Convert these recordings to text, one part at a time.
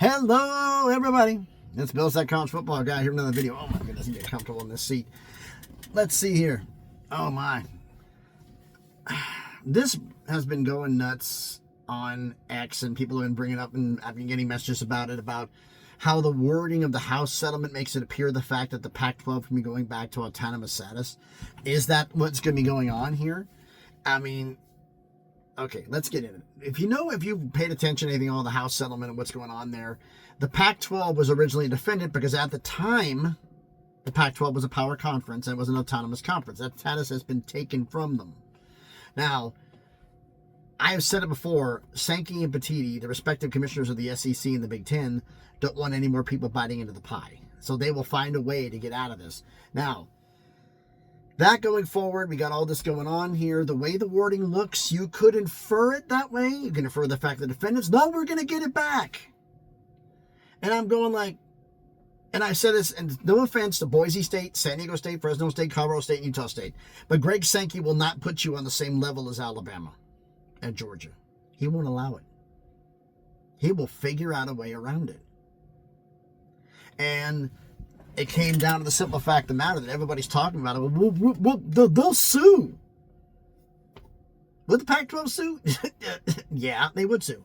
Hello, everybody. It's Bill's that college football guy here with another video. Oh my goodness, get comfortable in this seat. Let's see here. Oh my. This has been going nuts on X, and people have been bringing up, and I've been getting messages about it, about how the wording of the House settlement makes it appear the fact that the Pac-12 can be going back to autonomous status. Is that what's going to be going on here? I mean, okay, let's get in it. If you've paid attention to anything on the House settlement and what's going on there, the Pac-12 was originally defended because at the time, the Pac-12 was a power conference and it was an autonomous conference. That status has been taken from them. Now, I have said it before, Sankey and Petitti, the respective commissioners of the SEC and the Big Ten, don't want any more people biting into the pie. So they will find a way to get out of this. Now, that going forward, we got all this going on here. The way the wording looks, you could infer it that way. You can infer the fact that the defendants, no, we're going to get it back. And I'm going like, and I said this, and no offense to Boise State, San Diego State, Fresno State, Colorado State, and Utah State, but Greg Sankey will not put you on the same level as Alabama and Georgia. He won't allow it. He will figure out a way around it. And it came down to the simple fact of the matter that everybody's talking about it. They'll sue. Would the Pac-12 sue? Yeah, they would sue.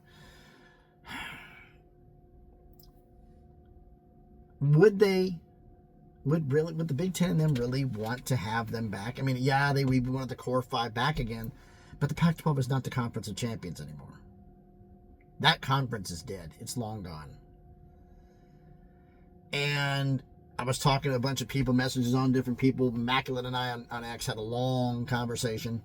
Would they? Would the Big Ten and them really want to have them back? I mean, yeah, we wanted the core five back again, but the Pac-12 is not the conference of champions anymore. That conference is dead. It's long gone. And I was talking to a bunch of people, messages on different people. Immaculate and I on X had a long conversation.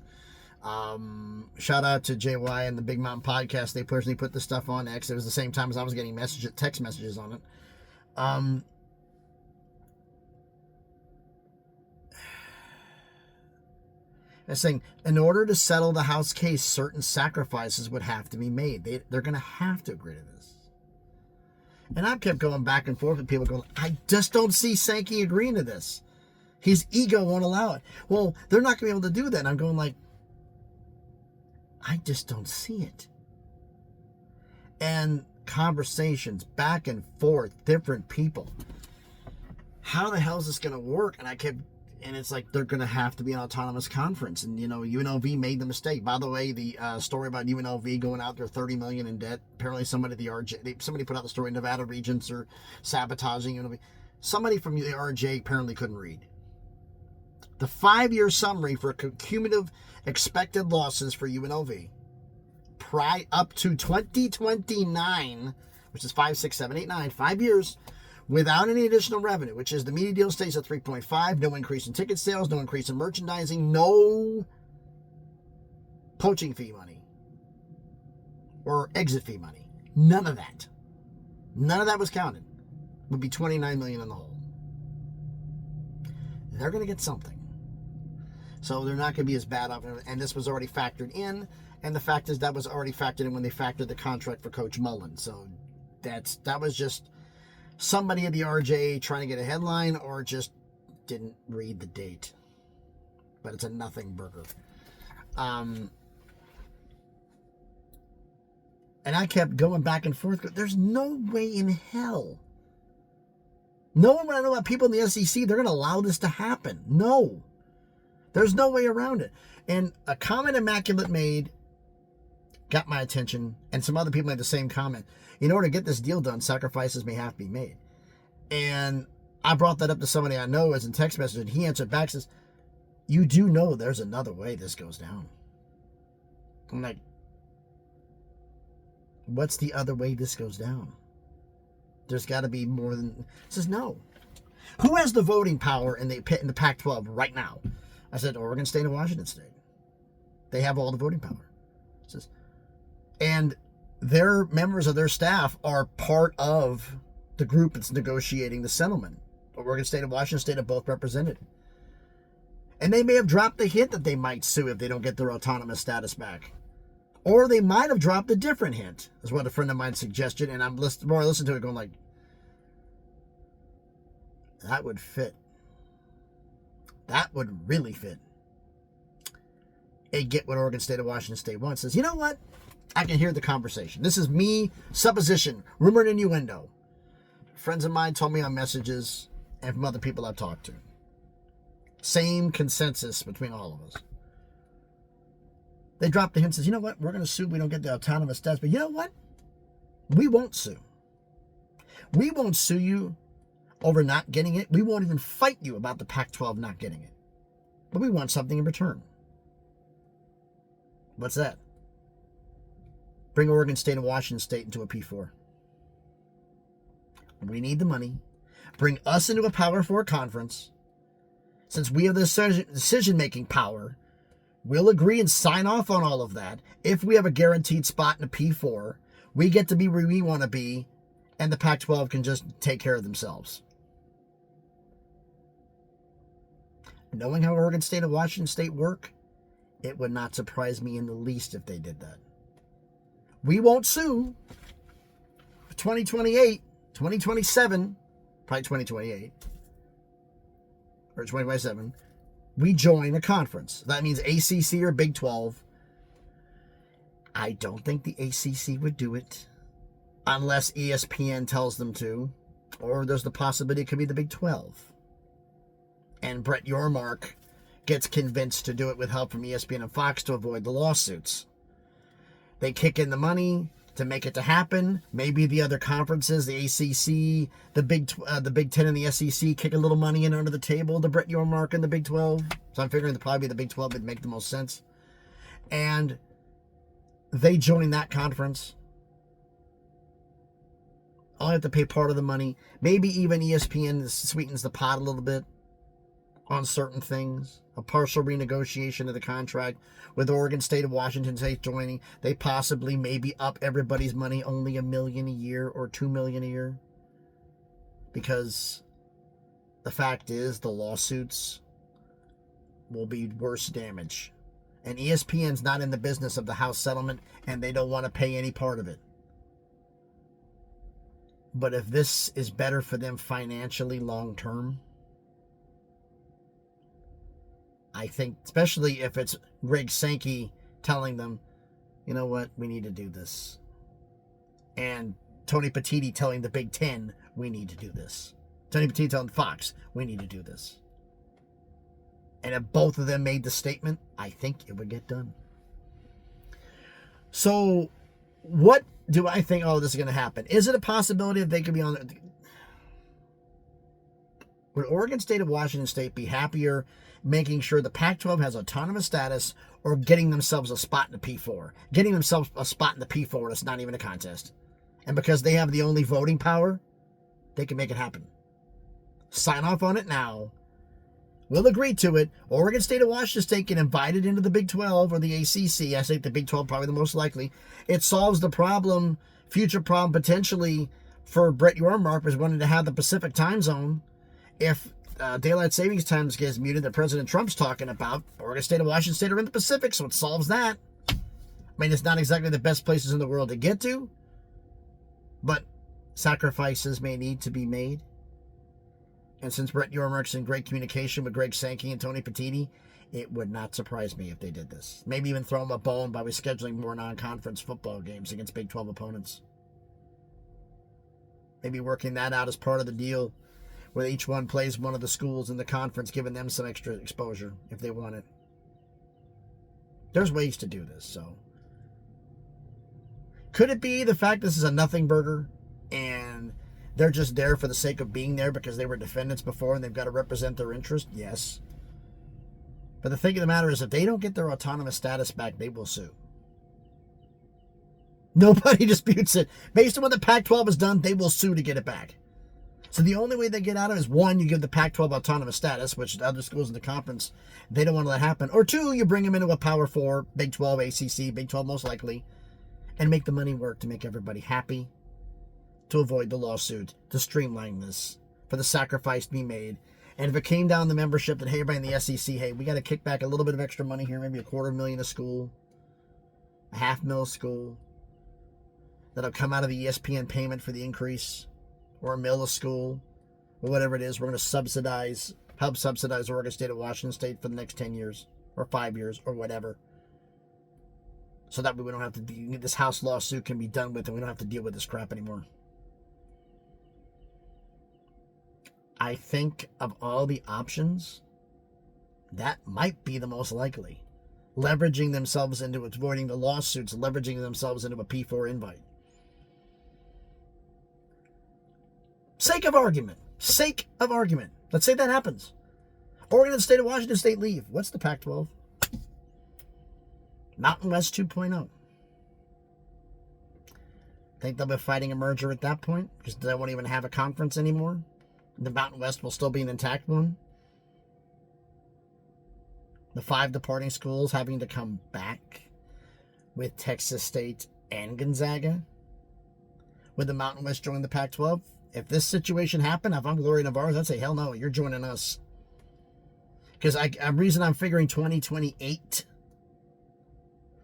Shout out to JY and the Big Mountain Podcast. They personally put this stuff on X. It was the same time as I was getting text messages on it. They're saying, in order to settle the House case, certain sacrifices would have to be made. They're going to have to agree to this. And I've kept going back and forth with people going, I just don't see Sankey agreeing to this. His ego won't allow it. Well, they're not going to be able to do that. And I'm going like, I just don't see it. And conversations back and forth, different people. How the hell is this going to work? And it's like they're going to have to be an autonomous conference. And, UNLV made the mistake. By the way, the story about UNLV going out there $30 million in debt. Apparently somebody at the RJ, somebody put out the story, Nevada Regents are sabotaging UNLV. Somebody from the RJ apparently couldn't read. The 5-year summary for cumulative expected losses for UNLV up to 2029, which is 5, 6, 7, 8, 9, 5 years, without any additional revenue, which is the media deal stays at 3.5, no increase in ticket sales, no increase in merchandising, no poaching fee money or exit fee money. None of that. None of that was counted. Would be $29 million in the hole. They're going to get something. So they're not going to be as bad off. And this was already factored in. And the fact is that was already factored in when they factored the contract for Coach Mullen. So that was just somebody at the RJ trying to get a headline or just didn't read the date. But it's a nothing burger. And I kept going back and forth. There's no way in hell. No one, when I know about people in the SEC, they're going to allow this to happen. No. There's no way around it. And a comment Immaculate made got my attention, and some other people made the same comment. In order to get this deal done, sacrifices may have to be made. And I brought that up to somebody I know as in text message, and he answered back, says, you do know there's another way this goes down. I'm like, what's the other way this goes down? There's got to be more than... He says, no. Who has the voting power in the Pac-12 right now? I said, Oregon State and Washington State. They have all the voting power. He says, and their members of their staff are part of the group that's negotiating the settlement. Oregon State and Washington State are both represented. And they may have dropped the hint that they might sue if they don't get their autonomous status back. Or they might have dropped a different hint, is what a friend of mine suggested. And the more I listen to it, going like, that would fit. That would really fit. They get what Oregon State and Washington State wants. Says, you know what? I can hear the conversation. This is me, supposition, rumor and innuendo. Friends of mine told me on messages and from other people I've talked to. Same consensus between all of us. They dropped the hint and says, you know what? We're going to sue. We don't get the autonomous status. But you know what? We won't sue. We won't sue you over not getting it. We won't even fight you about the Pac-12 not getting it. But we want something in return. What's that? Bring Oregon State and Washington State into a P4. We need the money. Bring us into a Power 4 conference. Since we have the decision-making power, we'll agree and sign off on all of that. If we have a guaranteed spot in a P4, we get to be where we want to be, and the Pac-12 can just take care of themselves. Knowing how Oregon State and Washington State work, it would not surprise me in the least if they did that. We won't sue. 2028, 2027, probably 2028, or 2027, we join a conference. That means ACC or Big 12. I don't think the ACC would do it unless ESPN tells them to, or there's the possibility it could be the Big 12. And Brett Yormark gets convinced to do it with help from ESPN and Fox to avoid the lawsuits. They kick in the money to make it to happen. Maybe the other conferences, the ACC, the Big 10 and the SEC kick a little money in under the table to Brett Yormark and the Big 12. So I'm figuring probably the Big 12 would make the most sense. And they join that conference. I'll have to pay part of the money. Maybe even ESPN sweetens the pot a little bit on certain things. A partial renegotiation of the contract with Oregon State and Washington State joining. They possibly maybe up everybody's money only $1 million a year or $2 million a year. Because the fact is the lawsuits will be worse damage. And ESPN's not in the business of the house settlement, and they don't want to pay any part of it. But if this is better for them financially long term, I think, especially if it's Greg Sankey telling them, you know what, we need to do this. And Tony Petitti telling the Big Ten, we need to do this. Tony Petitti telling Fox, we need to do this. And if both of them made the statement, I think it would get done. So, what do I think all of this is going to happen? Is it a possibility that they could be on... Would Oregon State and Washington State be happier making sure the Pac-12 has autonomous status or getting themselves a spot in the P4? Getting themselves a spot in the P4 that's not even a contest. And because they have the only voting power, they can make it happen. Sign off on it now. We'll agree to it. Oregon State and Washington State get invited into the Big 12 or the ACC. I think the Big 12 probably the most likely. It solves the problem, future problem potentially for Brett Yormark was wanting to have the Pacific time zone. If daylight savings time gets muted that President Trump's talking about, Oregon State and Washington State are in the Pacific, so it solves that. I mean, it's not exactly the best places in the world to get to, but sacrifices may need to be made. And since Brett Yormark's in great communication with Greg Sankey and Tony Petitti, it would not surprise me if they did this. Maybe even throw them a bone by scheduling more non-conference football games against Big 12 opponents. Maybe working that out as part of the deal where each one plays one of the schools in the conference, giving them some extra exposure if they want it. There's ways to do this, so. Could it be the fact this is a nothing burger and they're just there for the sake of being there because they were defendants before and they've got to represent their interest? Yes. But the thing of the matter is, if they don't get their autonomous status back, they will sue. Nobody disputes it. Based on what the Pac-12 has done, they will sue to get it back. So the only way they get out of it is, one, you give the Pac-12 autonomous status, which the other schools in the conference, they don't want to let happen. Or two, you bring them into a Power 4, Big 12, ACC, Big 12 most likely, and make the money work to make everybody happy, to avoid the lawsuit, to streamline this, for the sacrifice to be made. And if it came down to membership that, hey, everybody in the SEC, hey, we got to kick back a little bit of extra money here, maybe $250,000 a school, $500,000 a school, that'll come out of the ESPN payment for the increase, or $1 million a school, or whatever it is. We're going to help subsidize Oregon State and Washington State for the next 10 years, or 5 years, or whatever. So that way we don't have to, this House lawsuit can be done with and we don't have to deal with this crap anymore. I think of all the options, that might be the most likely. Leveraging themselves into avoiding the lawsuits, leveraging themselves into a P4 invite. Sake of argument. Let's say that happens. Oregon and the state of Washington State leave. What's the Pac-12? Mountain West 2.0. Think they'll be fighting a merger at that point? Because they won't even have a conference anymore? The Mountain West will still be an intact one? The 5 departing schools having to come back with Texas State and Gonzaga? Would the Mountain West join the Pac-12? If this situation happened, if I'm Gloria Navarro, I'd say, hell no, you're joining us. Because the reason I'm figuring 2028,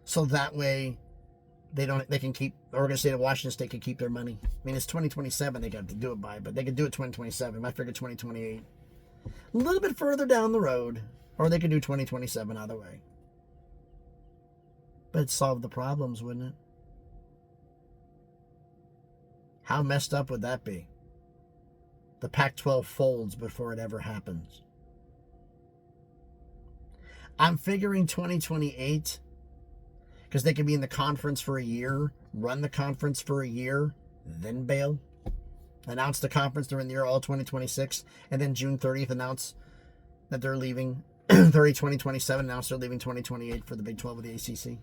so that way they can keep, Oregon State and Washington State can keep their money. I mean, it's 2027 they got to do it by, but they could do it 2027. I figure 2028. A little bit further down the road, or they could do 2027 either way. But it'd solve the problems, wouldn't it? How messed up would that be? The Pac-12 folds before it ever happens. I'm figuring 2028 because they could be in the conference for a year, run the conference for a year, then bail. Announce the conference during the year, all 2026, and then June 30th announce that they're leaving 2027, announce they're leaving 2028 for the Big 12 of the ACC.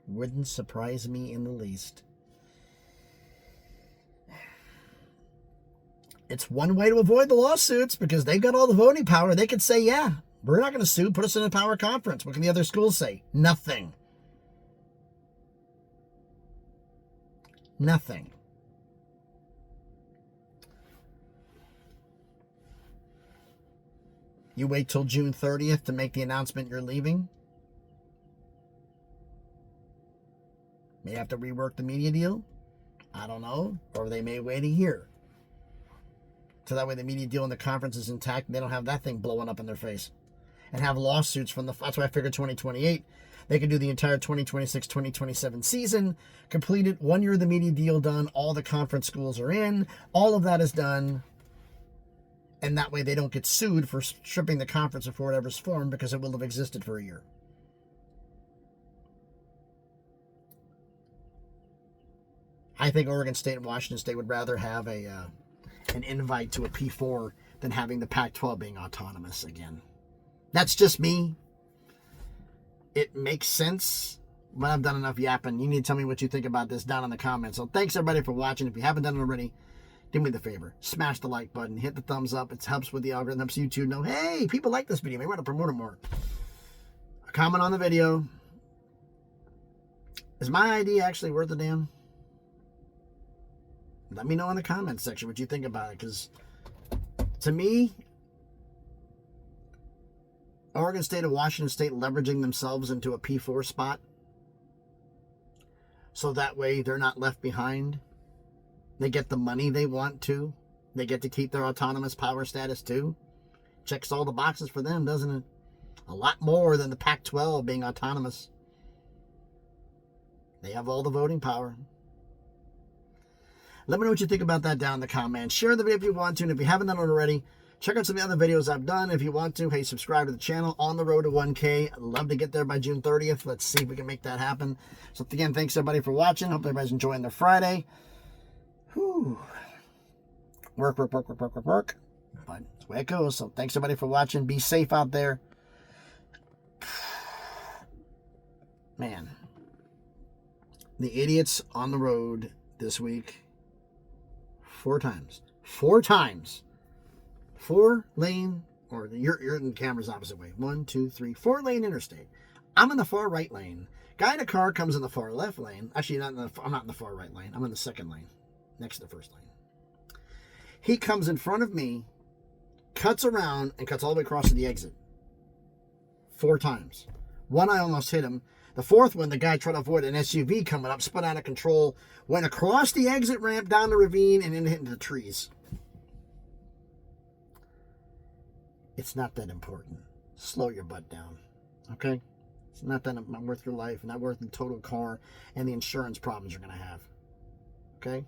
Wouldn't surprise me in the least. It's one way to avoid the lawsuits because they've got all the voting power. They could say, yeah, we're not going to sue. Put us in a power conference. What can the other schools say? Nothing. Nothing. You wait till June 30th to make the announcement you're leaving. May have to rework the media deal. I don't know. Or they may wait a year. So that way the media deal and the conference is intact and they don't have that thing blowing up in their face. And have lawsuits from that's why I figured 2028. They could do the entire 2026-2027 season, complete it, 1 year of the media deal done, all the conference schools are in, all of that is done. And that way they don't get sued for stripping the conference before whatever's formed because it will have existed for a year. I think Oregon State and Washington State would rather have an invite to a P4 than having the Pac-12 being autonomous again. That's just me. It makes sense, but I've done enough yapping. You need to tell me what you think about this down in the comments. So thanks everybody for watching. If you haven't done it already, do me the favor. Smash the like button. Hit the thumbs up. It helps with the algorithm. Helps YouTube know, hey, people like this video. Maybe want to promote it more. A comment on the video. Is my idea actually worth a damn? Let me know in the comments section what you think about it. Because to me, Oregon State and Washington State leveraging themselves into a P4 spot so that way they're not left behind. They get the money they want to. They get to keep their autonomous power status too. Checks all the boxes for them, doesn't it? A lot more than the Pac-12 being autonomous. They have all the voting power. Let me know what you think about that down in the comments. Share the video if you want to, and if you haven't done it already, check out some of the other videos I've done. If you want to, hey, subscribe to the channel. On the road to 1K. I'd love to get there by June 30th. Let's see if we can make that happen. So again, thanks everybody for watching. Hope everybody's enjoying their Friday. Whew. Work. But that's the way it goes. So thanks everybody for watching. Be safe out there. Man. The idiots on the road this week. 4 times. 4 times. 4-lane, or you're in the camera's opposite way. 1, 2, 3, 4-lane interstate. I'm in the far right lane. Guy in a car comes in the far left lane. Actually, I'm not in the far right lane. I'm in the second lane, next to the first lane. He comes in front of me, cuts around, and cuts all the way across to the exit. 4 times. One, I almost hit him. The 4th one, the guy tried to avoid an SUV coming up, spun out of control, went across the exit ramp, down the ravine, and then hit into the trees. It's not that important. Slow your butt down. Okay? It's not that not worth your life, not worth the total car and the insurance problems you're going to have. Okay?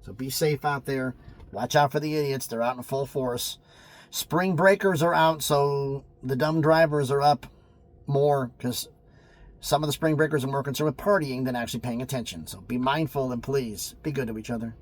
So be safe out there. Watch out for the idiots. They're out in full force. Spring breakers are out, so the dumb drivers are up more because some of the spring breakers are more concerned with partying than actually paying attention. So be mindful and please be good to each other.